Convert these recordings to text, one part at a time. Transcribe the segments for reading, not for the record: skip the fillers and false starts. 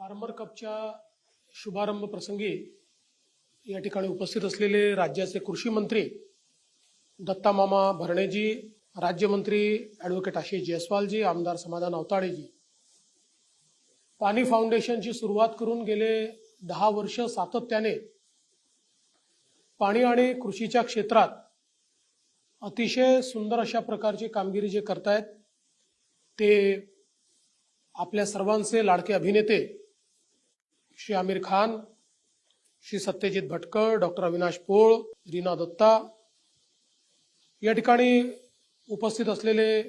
Farmer कपच्या शुभारंभ प्रसंगी या ठिकाणी उपस्थित असलेले राज्याचे कृषी मंत्री दत्ता मामा भरणेजी, राज्यमंत्री ॲडव्होकेट आशिष जयस्वालजी, आमदार समाधान अवताडेजी, पाणी फाउंडेशनची सुरुवात करून गेले 10 वर्ष सातत्याने पाणी आणि कृषीच्या क्षेत्रात अतिशय सुंदर अशा प्रकारची कामगिरी जे करतायत ते आपल्या सर्वांचे लाडके अभिनेते श्री आमिर खान, श्री सत्यजित भटकर, डॉक्टर अविनाश पोळ, रीना दत्ता, या ठिकाणी उपस्थित असलेले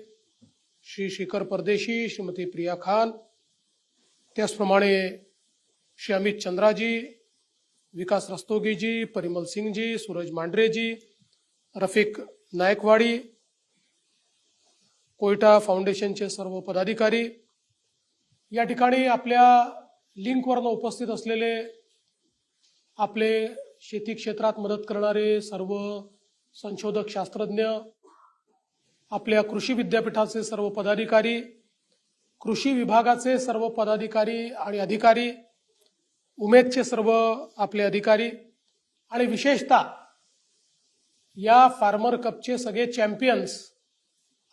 श्री शेखर परदेशी, श्रीमती प्रिया खान, त्याचप्रमाणे श्री अमित चंद्राजी, विकास रस्तोगीजी, परिमल सिंगजी, सूरज मांढरेजी, रफिक नायकवाडी, कोयटा फाउंडेशनचे सर्व पदाधिकारी, या ठिकाणी आपल्या लिंकवरनं उपस्थित असलेले आपले शेती क्षेत्रात मदत करणारे सर्व संशोधक शास्त्रज्ञ, आपल्या कृषी विद्यापीठाचे सर्व पदाधिकारी, कृषी विभागाचे सर्व पदाधिकारी आणि अधिकारी, उमेदचे सर्व आपले अधिकारी आणि विशेषतः या फार्मर कपचे सगळे चॅम्पियन्स,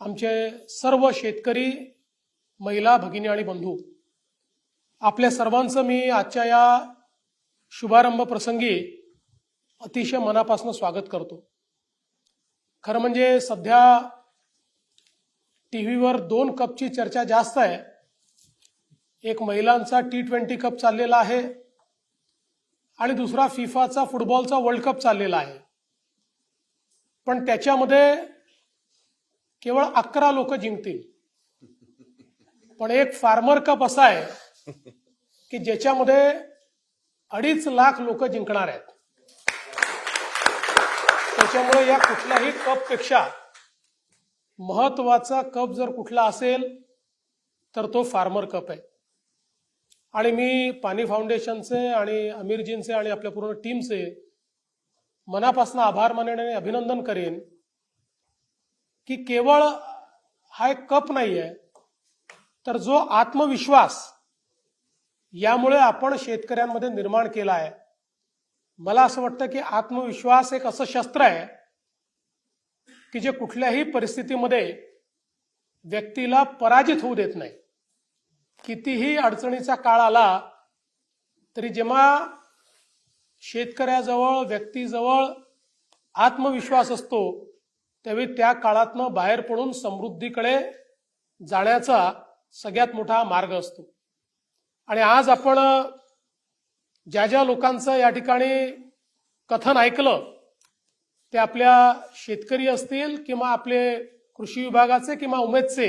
आमचे सर्व शेतकरी महिला भगिनी आणि बंधू, आपल्या सर्वांचं मी आजच्या या शुभारंभ प्रसंगी अतिशय मनापासून स्वागत करतो. खरं म्हणजे सध्या टीव्हीवर 2 कपची चर्चा जास्त आहे. एक महिलांचा T20 कप चाललेला आहे आणि दुसरा फिफाचा फुटबॉलचा वर्ल्ड कप चाललेला आहे. पण त्याच्यामध्ये केवळ 11 लोक जिंकतील. पण एक फार्मर कप असा आहे की ज्याच्यामध्ये 2.5 लाख लोक जिंकणार आहेत. त्याच्यामुळे या कुठल्याही कपपेक्षा महत्वाचा कप जर कुठला असेल तर तो फार्मर कप आहे. आणि मी पाणी फाउंडेशनचे आणि अमीरजींचे आणि आपल्या पूर्ण टीमचे मनापासून आभार मानणे आणि अभिनंदन करेन की केवळ हा एक कप नाही आहे, तर जो आत्मविश्वास यामुळे आपण शेतकऱ्यांमध्ये निर्माण केला आहे. मला असं वाटतं की आत्मविश्वास एक असं शस्त्र आहे की जे कुठल्याही परिस्थितीमध्ये व्यक्तीला पराजित होऊ देत नाही. कितीही अडचणीचा काळ आला तरी जेव्हा शेतकऱ्याजवळ, व्यक्तीजवळ आत्मविश्वास असतो त्यावेळी त्या काळातनं बाहेर पडून समृद्धीकडे जाण्याचा सगळ्यात मोठा मार्ग असतो. आणि आज आपण ज्या ज्या लोकांचं या ठिकाणी कथन ऐकलं ते आपल्या शेतकरी असतील किंवा आपले कृषी विभागाचे किंवा उमेदचे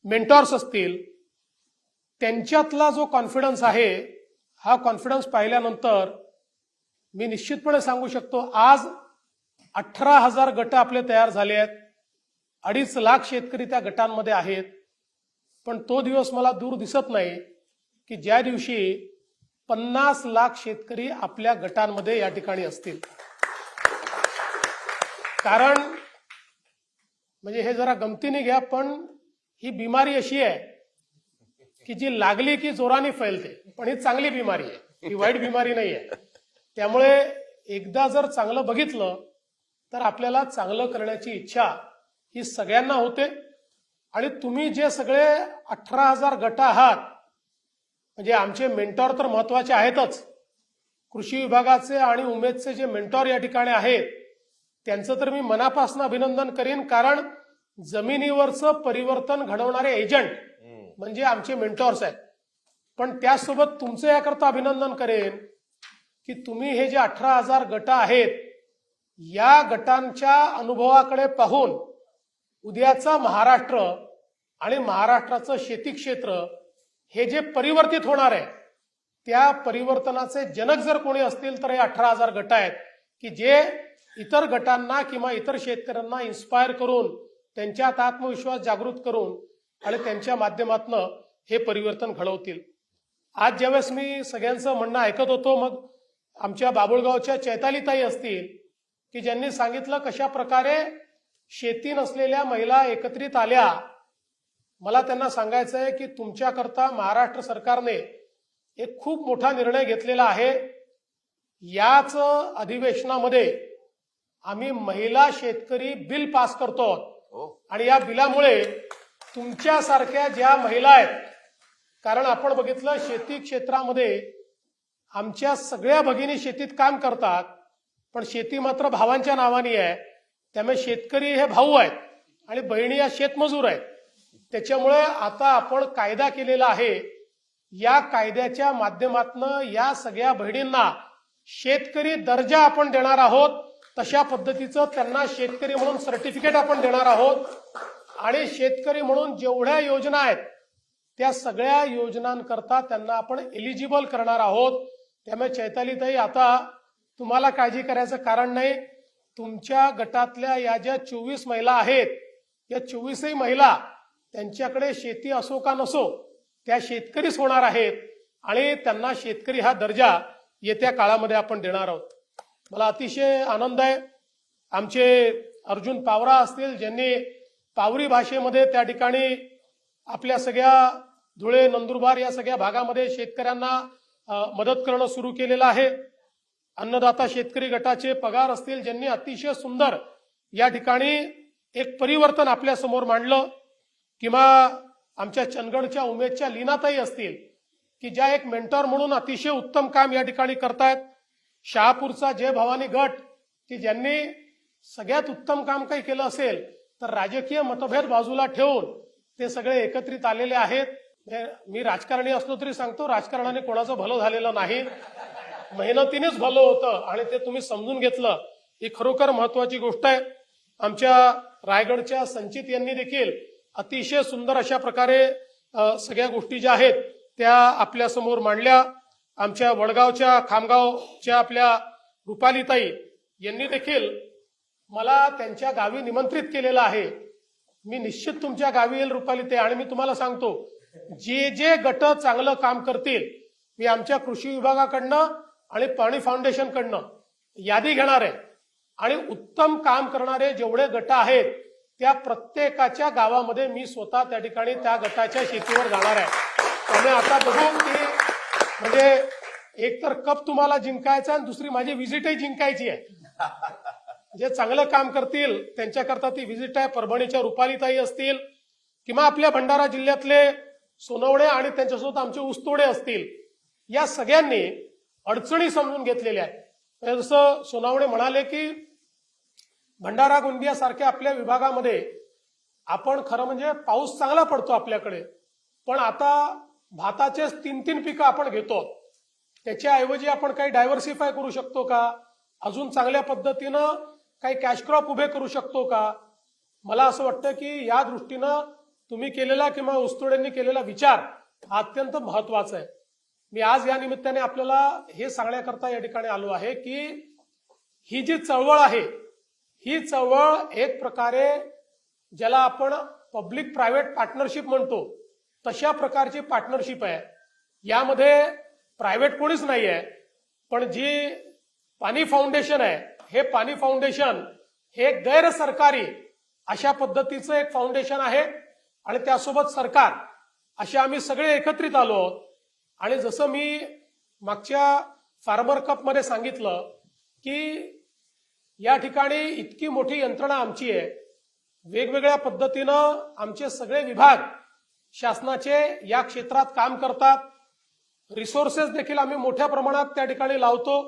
मेंटॉर्स असतील, त्यांच्यातला जो कॉन्फिडन्स आहे, हा कॉन्फिडन्स पाहिल्यानंतर मी निश्चितपणे सांगू शकतो आज 18,000 गट आपले तयार झाले आहेत. 2.5 लाख शेतकरी त्या गटांमध्ये आहेत. पण तो दिवस मला दूर दिसत नाही की ज्या दिवशी 50 लाख शेतकरी आपल्या गटांमध्ये या ठिकाणी असतील. कारण म्हणजे हे जरा गमतीने घ्या, पण ही बिमारी अशी आहे की जी लागली की जोराने फैलते. पण ही चांगली बिमारी आहे, ही वाईट बिमारी नाही आहे. त्यामुळे एकदा जर चांगलं बघितलं तर आपल्याला चांगलं करण्याची इच्छा ही सगळ्यांना होते. आणि तुम्ही जे सगळे 18,000 गट आहात, म्हणजे आमचे मेंटॉर तर महत्वाचे आहेतच. कृषी विभागाचे आणि उमेदचे जे मेंटॉर या ठिकाणी आहेत त्यांचं तर मी मनापासून अभिनंदन करेन, कारण जमिनीवरचं परिवर्तन घडवणारे एजंट म्हणजे आमचे मेंटॉर्स आहेत. पण त्यासोबत तुमचं याकरता अभिनंदन करेन की तुम्ही हे जे 18,000 गट आहेत, या गटांच्या अनुभवाकडे पाहून उद्याचा महाराष्ट्र आणि महाराष्ट्राचं शेती क्षेत्र हे जे परिवर्तित होणार आहे, त्या परिवर्तनाचे जनक जर कोणी असतील तर हे 18,000 गट आहेत की जे इतर गटांना किंवा इतर शेतकऱ्यांना इन्स्पायर करून, त्यांच्यात आत्मविश्वास जागृत करून आणि त्यांच्या माध्यमातून हे परिवर्तन घडवतील. आज ज्यावेळेस मी सगळ्यांचं म्हणणं ऐकत होतो, मग आमच्या बाबुळगावच्या चैतालीताई असतील की ज्यांनी सांगितलं कशा प्रकारे शेती नसलेल्या महिला एकत्रित आल्या. मला त्यांना सांगायचं आहे की तुमच्याकरता महाराष्ट्र सरकारने एक खूप मोठा निर्णय घेतलेला आहे. याच अधिवेशनामध्ये आम्ही महिला शेतकरी बिल पास करतो आणि या बिलामुळे तुमच्यासारख्या ज्या महिला आहेत, कारण आपण बघितलं शेती क्षेत्रामध्ये आमच्या सगळ्या भगिनी शेतीत काम करतात, पण शेती मात्र भावांच्या नावाने आहे. त्यामुळे शेतकरी हे भाऊ आहेत आणि बहिणी या शेतमजूर आहेत. त्याच्यामुळे आता आपण कायदा केलेला आहे. या कायद्याच्या माध्यमातून या सगळ्या बहिणींना शेतकरी दर्जा आपण देणार आहोत. तशा पद्धतीचं त्यांना शेतकरी म्हणून सर्टिफिकेट आपण देणार आहोत आणि शेतकरी म्हणून जेवढ्या योजना आहेत त्या सगळ्या योजनांकरता त्यांना आपण एलिजिबल करणार आहोत. त्यामुळे चैतालीताई, आता तुम्हाला काळजी करायचं कारण नाही. तुमच्या गटातल्या या ज्या 24 महिला आहेत, या 24ही महिला त्यांच्याकडे शेती असो का नसो त्या शेतकरीच होणार आहेत आणि त्यांना शेतकरी हा दर्जा येत्या काळामध्ये आपण देणार आहोत. मला अतिशय आनंद आहे. आमचे अर्जुन पावरा असतील, ज्यांनी पावरी भाषेमध्ये त्या ठिकाणी आपल्या सगळ्या धुळे, नंदुरबार या सगळ्या भागामध्ये शेतकऱ्यांना मदत करणं सुरू केलेलं आहे. अन्नदाता शेतकरी गटाचे पगार असतील, ज्यांनी अतिशय सुंदर या ठिकाणी एक परिवर्तन आपल्या समोर मांडलं, किंवा आमच्या चंदगडच्या उमेदच्या लीनाताई असतील की ज्या एक मेंटॉर म्हणून अतिशय उत्तम काम या ठिकाणी करतायत. शहापूरचा जय भवानी गट की ज्यांनी सगळ्यात उत्तम काम काही केलं असेल तर राजकीय मतभेद बाजूला ठेवून ते सगळे एकत्रित आलेले आहेत. मी राजकारणी असलो तरी सांगतो, राजकारणाने कोणाचं भलं झालेलं नाही, मेहनतीनेच भलं होतं आणि ते तुम्ही समजून घेतलं, ही खरोखर महत्वाची गोष्ट आहे. आमच्या रायगडच्या संचित यांनी देखील अतिशय सुंदर अशा प्रकारे सगळ्या गोष्टी ज्या आहेत त्या आपल्या समोर मांडल्या. आमच्या वडगावच्या, खामगावच्या आपल्या रुपालीताई यांनी देखील मला त्यांच्या गावी निमंत्रित केलेलं आहे. मी निश्चित तुमच्या गावी येईल रुपालीताई, आणि मी तुम्हाला सांगतो, जे जे गट चांगलं काम करतील मी आमच्या कृषी विभागाकडनं आणि पाणी फाउंडेशनकडनं यादी घेणार आहे आणि उत्तम काम करणारे जेवढे गट आहेत त्या प्रत्येकाच्या गावामध्ये मी स्वतः त्या ठिकाणी त्या गटाच्या शेतीवर जाणार आहे. त्यामुळे आता बघू की म्हणजे एक तर कप तुम्हाला जिंकायचा आणि दुसरी माझी व्हिजिटही जिंकायची आहे. जे चांगलं काम करतील त्यांच्याकरता ती व्हिजिट आहे. परभणीच्या रुपालीताई असतील किंवा आपल्या भंडारा जिल्ह्यातले सोनवणे आणि त्यांच्यासोबत आमचे ऊसतोडे असतील, या सगळ्यांनी अडचणी समजून घेतलेल्या आहेत. जसं सोनवणे म्हणाले की भंडारा गोंदिया सारख्या आपल्या विभागामध्ये आपण खरं म्हणजे पाऊस चांगला पडतो आपल्याकडे, पण आता भाताचे 3-3 पिकं आपण घेतो, त्याच्याऐवजी आपण काही डायव्हर्सिफाय करू शकतो का, अजून चांगल्या पद्धतीनं काही कॅश क्रॉप उभे करू शकतो का. मला असं वाटतं की या दृष्टीनं तुम्ही केलेला किंवा ऊसतोड्यांनी केलेला विचार हा अत्यंत महत्वाचा आहे. मी आज या निमित्ताने आपल्याला हे सांगण्याकरता या ठिकाणी आलो आहे की ही जी चळवळ आहे ही चळवळ एक प्रकारे ज्याला आपण पब्लिक प्रायव्हेट पार्टनरशिप म्हणतो तशा प्रकारची पार्टनरशिप आहे. यामध्ये प्रायव्हेट कोणीच नाही आहे, पण जी पाणी फाउंडेशन आहे हे पाणी फाउंडेशन हे गैर सरकारी अशा पद्धतीचं एक फाउंडेशन आहे आणि त्यासोबत सरकार असे आम्ही सगळे एकत्रित आलो आहोत. आणि जसं मी मागच्या फार्मर कप मध्ये सांगितलं की या ठिकाणी इतकी मोठी यंत्रणा आमची आहे, वेगवेगळ्या पद्धतीनं आमचे सगळे विभाग शासनाचे या क्षेत्रात काम करतात, रिसोर्सेस देखील आम्ही मोठ्या प्रमाणात त्या ठिकाणी लावतो.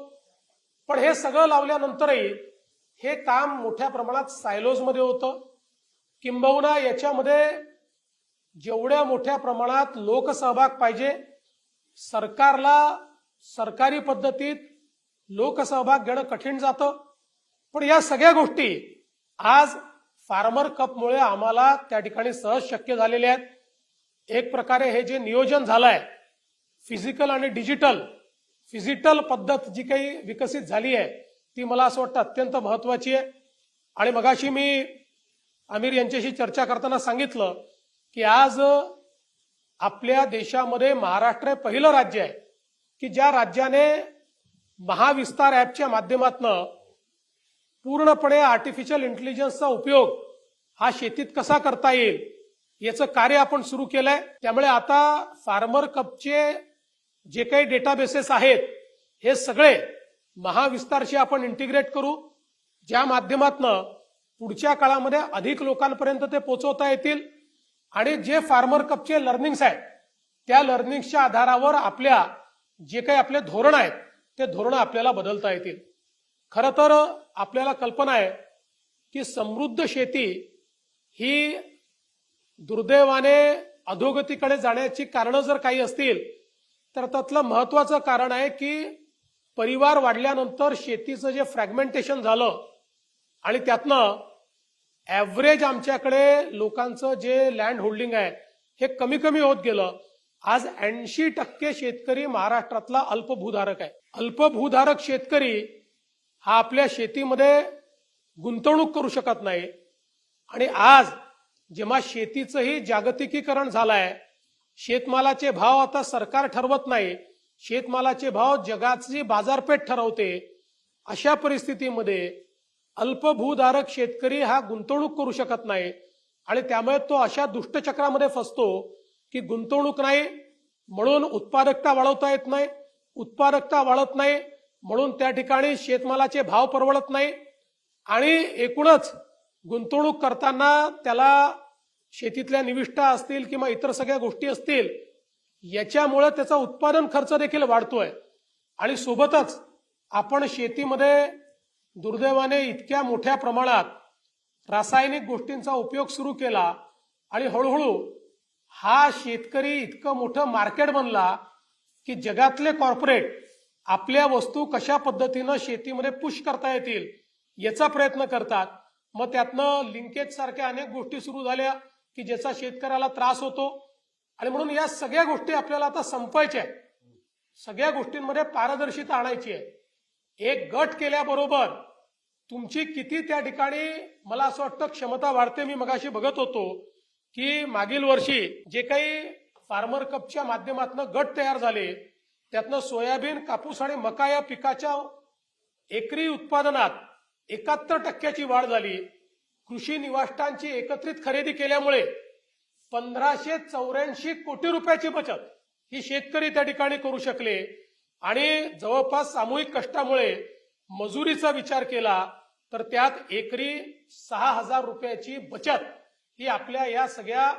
पण हे सगळं लावल्यानंतरही हे काम मोठ्या प्रमाणात सायलोजमध्ये होतं. किंबहुना याच्यामध्ये जेवढ्या मोठ्या प्रमाणात लोकसहभाग पाहिजे, सरकारला सरकारी पद्धतीत लोकसहभाग घेणं कठीण जातं. पण या सगळ्या गोष्टी आज फार्मर कपमुळे आम्हाला त्या ठिकाणी सहज शक्य झालेल्या आहेत. एक प्रकारे हे जे नियोजन झालंय फिजिकल आणि डिजिटल पद्धत जी काही विकसित झाली आहे ती मला असं वाटतं अत्यंत महत्वाची आहे. आणि मगाशी मी आमिर यांच्याशी चर्चा करताना सांगितलं की आज आपल्या देशामध्ये महाराष्ट्र हे पहिलं राज्य आहे की ज्या राज्याने महाविस्तार ऍपच्या माध्यमातून पूर्णपणे आर्टिफिशियल इंटेलिजन्सचा उपयोग हा शेतीत कसा करता येईल याचं कार्य आपण सुरू केलंय. त्यामुळे आता फार्मर कपचे जे काही डेटाबेसेस आहेत हे सगळे महाविस्तारशी आपण इंटिग्रेट करू, ज्या माध्यमातनं पुढच्या काळामध्ये अधिक लोकांपर्यंत ते पोहोचवता येतील आणि जे फार्मर कपचे लर्निंग्स आहेत त्या लर्निंग्सच्या आधारावर आपल्या जे काही आपले धोरण आहेत ते धोरण आपल्याला बदलता येतील. खरं तर आपल्याला कल्पना आहे की समृद्ध शेती ही दुर्दैवाने अधोगतीकडे जाण्याची कारणं जर काही असतील तर त्यातलं महत्वाचं कारण आहे की परिवार वाढल्यानंतर शेतीचं जे फ्रॅगमेंटेशन झालं आणि त्यातनं ॲव्हरेज आमच्याकडे लोकांचं जे लँड होल्डिंग आहे हे कमी कमी होत गेलं. आज 80% शेतकरी महाराष्ट्रातला अल्पभूधारक आहे. अल्पभूधारक शेतकरी हा आपल्या शेतीमध्ये गुंतवणूक करू शकत नाही आणि आज जेव्हा शेतीचंही जागतिकीकरण झालंय, शेतमालाचे भाव आता सरकार ठरवत नाही, शेतमालाचे भाव जगाची बाजारपेठ ठरवते. अशा परिस्थितीमध्ये अल्पभूधारक शेतकरी हा गुंतवणूक करू शकत नाही आणि त्यामुळे तो अशा दुष्टचक्रामध्ये फसतो की गुंतवणूक नाही म्हणून उत्पादकता वाढवता येत नाही, उत्पादकता वाढत नाही म्हणून त्या ठिकाणी शेतमालाचे भाव परवडत नाही आणि एकूणच गुंतवणूक करताना त्याला शेतीतल्या निविष्ठा असतील किंवा इतर सगळ्या गोष्टी असतील याच्यामुळे त्याचा उत्पादन खर्च देखील वाढतोय आणि सोबतच आपण शेतीमध्ये दुर्दैवाने इतक्या मोठ्या प्रमाणात रासायनिक गोष्टींचा उपयोग सुरू केला आणि हळूहळू हा शेतकरी इतकं मोठं मार्केट बनला की जगातले कॉर्पोरेट आपल्या वस्तू कशा पद्धतीनं शेतीमध्ये पुश करता येतील याचा प्रयत्न करतात. मग त्यातनं लिंकेज सारख्या अनेक गोष्टी सुरू झाल्या की ज्याचा शेतकऱ्याला त्रास होतो आणि म्हणून या सगळ्या गोष्टी आपल्याला आता संपवायच्या आहेत. सगळ्या गोष्टींमध्ये पारदर्शिता आणायची आहे. एक गट केल्याबरोबर तुमची किती त्या ठिकाणी मला असं वाटतं क्षमता वाढते. मी मगाशी बघत होतो की मागील वर्षी जे काही फार्मर कपच्या माध्यमातून गट तयार झाले त्यातनं सोयाबीन, कापूस आणि मका या पिकाच्या एकरी उत्पादनात 71% वाढ झाली. कृषी निवासस्थांची एकत्रित खरेदी केल्यामुळे 1584 कोटी रुपयाची बचत ही शेतकरी त्या ठिकाणी करू शकले आणि जवळपास सामूहिक कष्टामुळे मजुरीचा विचार केला तर त्यात एकरी 6000 रुपयाची बचत ही आपल्या या सगळ्या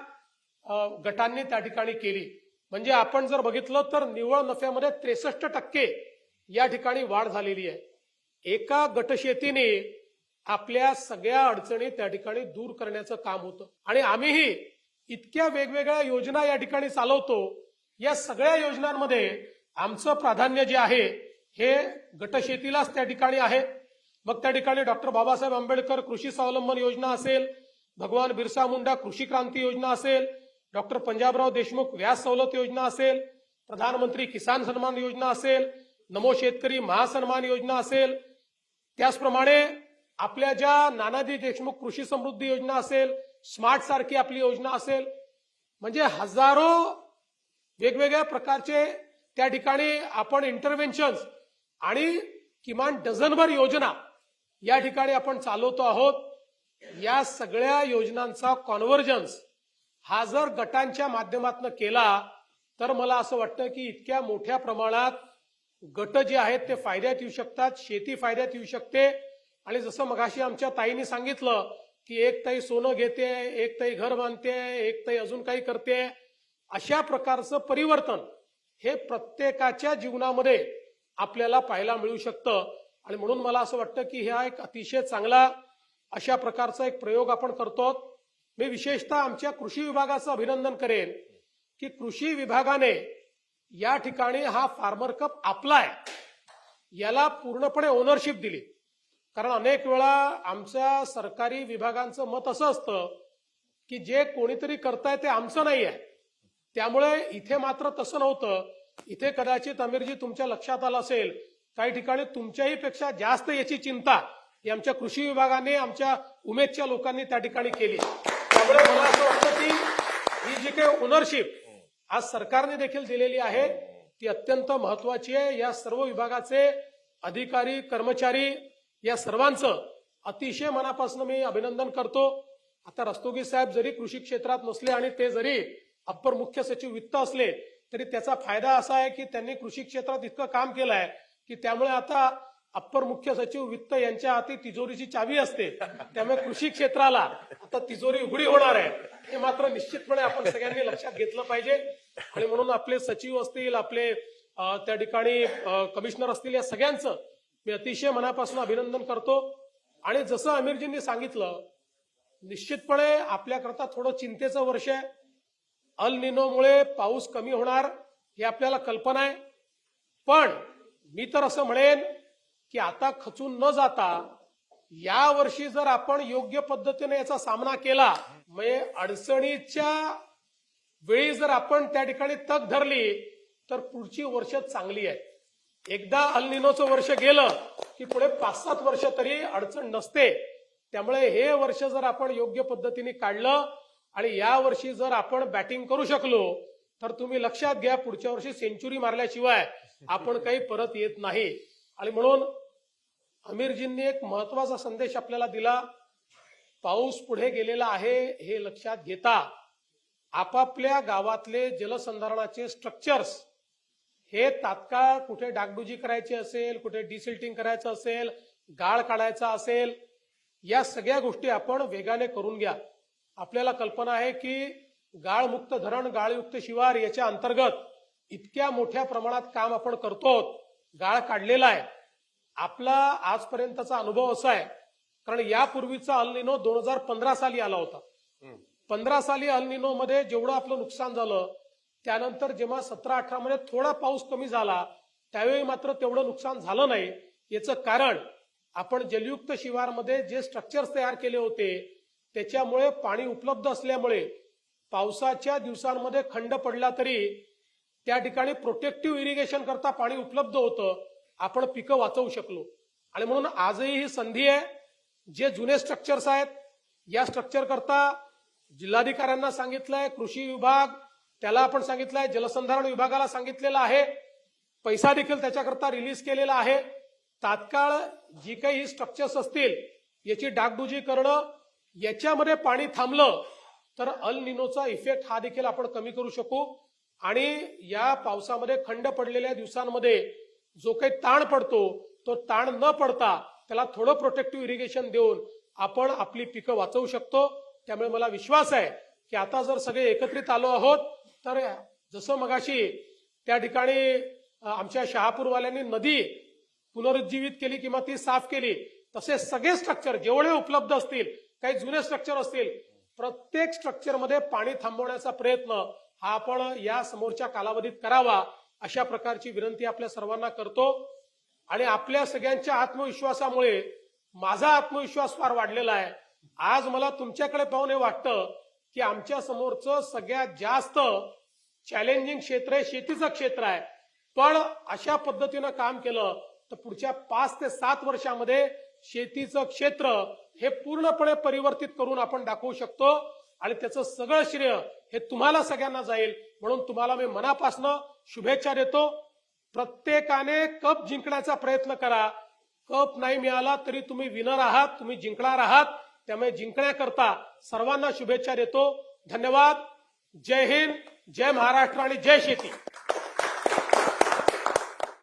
गटांनी त्या ठिकाणी केली. म्हणजे आपण जर बघितलं तर निव्वळ नफ्यामध्ये 63% या ठिकाणी वाढ झालेली आहे. एका गटशेतीने आपल्या सगळ्या अडचणी त्या ठिकाणी दूर करण्याचं काम होतं आणि आम्हीही इतक्या वेगवेगळ्या योजना या ठिकाणी चालवतो. या सगळ्या योजनांमध्ये आमचं प्राधान्य जे आहे हे गटशेतीलाच त्या ठिकाणी आहे. मग त्या ठिकाणी डॉक्टर बाबासाहेब आंबेडकर कृषी स्वावलंबन योजना असेल, भगवान बिरसा मुंडा कृषी क्रांती योजना असेल, डॉक्टर पंजाबराव देशमुख व्याज सवलत योजना असेल, प्रधानमंत्री किसान सन्मान योजना असेल, नमो शेतकरी महासन्मान योजना असेल, त्याचप्रमाणे आपल्या ज्या नानाजी देशमुख कृषी समृद्धी योजना असेल, स्मार्ट सारखी आपली योजना असेल, म्हणजे हजारो वेगवेगळ्या प्रकारचे त्या ठिकाणी आपण इंटरव्हेन्शन्स आणि किमान डझनभर योजना या ठिकाणी आपण चालवतो आहोत. या सगळ्या योजनांचा कॉन्व्हर्जन्स हा जर गटांच्या माध्यमातून केला तर मला असं वाटतं की इतक्या मोठ्या प्रमाणात गट जे आहेत ते फायद्यात येऊ शकतात, शेती फायद्यात येऊ शकते. आणि जसं मगाशी आमच्या ताईंनी सांगितलं की एक ताई सोनं घेते, एक ताई घर बांधते, एक ताई अजून काही करते, अशा प्रकारचं परिवर्तन हे प्रत्येकाच्या जीवनामध्ये आपल्याला पाहायला मिळू शकतं. आणि म्हणून मला असं वाटतं की हा एक अतिशय चांगला अशा प्रकारचा एक प्रयोग आपण करतो. मी विशेषतः आमच्या कृषी विभागाचं अभिनंदन करेन की कृषी विभागाने या ठिकाणी हा फार्मर कप आपला आहे याला पूर्णपणे ओनरशिप दिली. कारण अनेक वेळा आमच्या सरकारी विभागांचं मत असं असतं की जे कोणीतरी करताय ते आमचं नाही आहे. त्यामुळे इथे मात्र तसं नव्हतं. इथे कदाचित आमिरजी तुमच्या लक्षात आलं असेल काही ठिकाणी तुमच्याही पेक्षा जास्त याची चिंता ही आमच्या कृषी विभागाने आमच्या उमेदच्या लोकांनी त्या ठिकाणी केली. त्यामुळे मला असं वाटतं की ही जी काही ओनरशिप आज सरकारने देखील दिलेली आहे ती अत्यंत महत्वाची आहे. या सर्व विभागाचे अधिकारी, कर्मचारी या सर्वांचं अतिशय मनापासून मी अभिनंदन करतो. आता रस्तोगी साहेब जरी कृषी क्षेत्रात नसले आणि ते जरी अप्पर मुख्य सचिव वित्त असले तरी त्याचा फायदा असा आहे की त्यांनी कृषी क्षेत्रात इतकं काम केलं आहे की त्यामुळे आता अप्पर मुख्य सचिव वित्त यांच्या हाती तिजोरीची चावी असते. त्यामुळे कृषी क्षेत्राला आता तिजोरी उघडी होणार आहे, हे मात्र निश्चितपणे आपण सगळ्यांनी लक्षात घेतलं पाहिजे. आणि म्हणून आपले सचिव असतील, आपले त्या ठिकाणी कमिशनर असतील, या सगळ्यांचं मी अतिशय मनापासून अभिनंदन करतो. आणि जसं आमिरजींनी सांगितलं, निश्चितपणे आपल्याकरता थोडं चिंतेचं वर्ष आहे. अल निनोमुळे पाऊस कमी होणार ही आपल्याला कल्पना आहे. पण मी तर असं म्हणेन की आता खचून न जाता या वर्षी जर आपण योग्य पद्धतीने याचा सामना केला, म्हणजे अडचणीच्या वेळी जर आपण त्या ठिकाणी तग धरली, तर पुढची वर्ष चांगली आहे. एकदा अल निनोचं वर्ष गेलं की पुढे 5-7 वर्ष तरी अडचण नसते. त्यामुळे हे वर्ष जर आपण योग्य पद्धतीने काढलं आणि या वर्षी जर आपण बॅटिंग करू शकलो, तर तुम्ही लक्षात घ्या, पुढच्या वर्षी सेंचुरी मारल्याशिवाय आपण काही परत येत नाही. आणि म्हणून आमिरजींनी एक महत्वाचा संदेश आपल्याला दिला. पाऊस पुढे गेलेला आहे हे लक्षात घेता आपापल्या गावातले जलसंधारणाचे स्ट्रक्चर्स हे तात्काळ कुठे डागडुजी करायची असेल, कुठे डिसिल्टिंग करायचं असेल, गाळ काढायचा असेल, या सगळ्या गोष्टी आपण वेगाने करून घ्या. आपल्याला कल्पना आहे की गाळमुक्त धरण, गाळयुक्त शिवार याच्या अंतर्गत इतक्या मोठ्या प्रमाणात काम आपण करतो, गाळ काढलेला आहे. आपला आजपर्यंतचा अनुभव असा आहे, कारण यापूर्वीचा अल निनो 2015 साली आला होता. 15 साली अल निनो मध्ये जेवढं आपलं नुकसान झालं, त्यानंतर जेव्हा 17-18 मध्ये थोडा पाऊस कमी झाला, त्यावेळी मात्र तेवढं नुकसान झालं नाही. याचं कारण आपण जलयुक्त शिवारमध्ये जे स्ट्रक्चर्स तयार केले होते, त्याच्यामुळे पाणी उपलब्ध असल्यामुळे पावसाच्या दिवसांमध्ये खंड पडला तरी त्या ठिकाणी प्रोटेक्टिव्ह इरिगेशन करता पाणी उपलब्ध होतं, आपण पिकं वाचवू शकलो. आणि म्हणून आजही ही संधी आहे. जे जुने स्ट्रक्चर्स आहेत, या स्ट्रक्चर करता जिल्हाधिकाऱ्यांना सांगितलंय, कृषी विभाग त्याला आपण सांगितलंय, जलसंधारण विभागाला सांगितलेलं आहे, पैसा देखील त्याच्याकरता रिलीज केलेला आहे. तात्काळ जी काही स्ट्रक्चर्स असतील याची डागडुजी करणं, याच्यामध्ये पाणी थांबलं तर अल निनोचा इफेक्ट हा देखील आपण कमी करू शकू. आणि या पावसामध्ये खंड पडलेल्या दिवसांमध्ये जो काही ताण पडतो, तो ताण न पडता त्याला थोडं प्रोटेक्टिव्ह इरिगेशन देऊन आपण आपली पिकं वाचवू शकतो. त्यामुळे मला विश्वास आहे की आता जर सगळे एकत्रित आलो आहोत, तर जसं मगाशी त्या ठिकाणी आमच्या शहापूरवाल्यांनी नदी पुनरुज्जीवित केली किंवा ती साफ केली, तसे सगळे स्ट्रक्चर जेवढे उपलब्ध असतील, काही जुने स्ट्रक्चर असतील, प्रत्येक स्ट्रक्चरमध्ये पाणी थांबवण्याचा प्रयत्न हा आपण या समोरच्या कालावधीत करावा, अशा प्रकारची विनंती आपल्या सर्वांना करतो. आणि आपल्या सगळ्यांच्या आत्मविश्वासामुळे माझा आत्मविश्वास फार वाढलेला आहे. आज मला तुमच्याकडे पाहून हे वाटतं की आमच्या समोरचं सगळ्यात जास्त चॅलेंजिंग क्षेत्र हे शेतीचं क्षेत्र आहे. पण अशा पद्धतीनं काम केलं तर पुढच्या 5 ते 7 वर्षामध्ये शेतीचं क्षेत्र हे पूर्णपणे परिवर्तित करून आपण दाखवू शकतो. आणि त्याचं सगळं श्रेय हे तुम्हाला सगळ्यांना जाईल. म्हणून तुम्हाला मी मनापासून शुभेच्छा देतो. प्रत्येकाने कप जिंकण्याचा प्रयत्न करा. कप नाही मिळाला तरी तुम्ही विनर आहात, तुम्ही जिंकणार आहात. त्यामुळे जिंकण्याकरता सर्वांना शुभेच्छा देतो. धन्यवाद. जय हिंद, जय महाराष्ट्र आणि जय शेती.